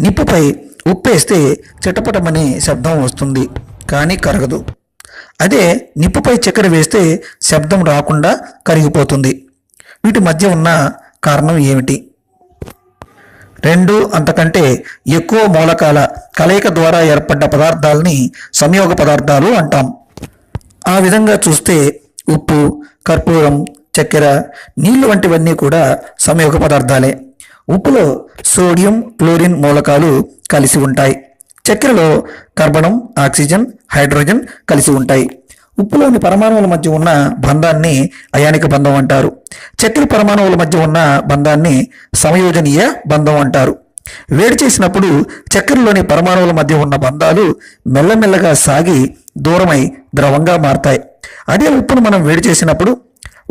నిప్పుపై ఉప్పేస్తే చిటపటమనే శబ్దం వస్తుంది, కానీ కరగదు. అదే నిప్పుపై చక్కెర వేస్తే శబ్దం రాకుండా కరిగిపోతుంది. వీటి మధ్య ఉన్న కారణం ఏమిటి? రెండు అంతకంటే ఎక్కువ మూలకాల కలయిక ద్వారా ఏర్పడ్డ పదార్థాలని సంయోగ పదార్థాలు అంటాం. ఆ విధంగా చూస్తే ఉప్పు, కర్పూరం, చక్కెర, నీళ్లు వంటివన్నీ కూడా సంయోగ పదార్థాలే. ఉప్పులో సోడియం, క్లోరిన్ మూలకాలు కలిసి ఉంటాయి. చక్కెరలో కార్బనం, ఆక్సిజన్, హైడ్రోజన్ కలిసి ఉంటాయి. ఉప్పులోని పరమాణువుల మధ్య ఉన్న బంధాన్ని అయానిక బంధం అంటారు. చక్కెర పరమాణువుల మధ్య ఉన్న బంధాన్ని సమయోజనీయ బంధం అంటారు. వేడి చేసినప్పుడు చక్కెరలోని పరమాణువుల మధ్య ఉన్న బంధాలు మెల్లమెల్లగా సాగి దూరమై ద్రవంగా మారతాయి. అదే ఉప్పును మనం వేడి చేసినప్పుడు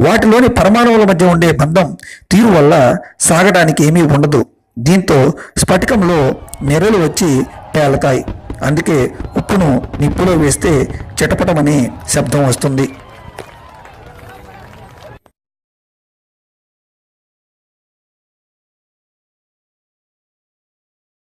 వాటిలోని పరమాణువుల మధ్య ఉండే బంధం తీరు వల్ల సాగడానికి ఏమీ ఉండదు. దీంతో స్ఫటికంలో నెర్రలు వచ్చి తేలతాయి. అందుకే ఉప్పును నిప్పులో వేస్తే చిటపటమనే శబ్దం వస్తుంది.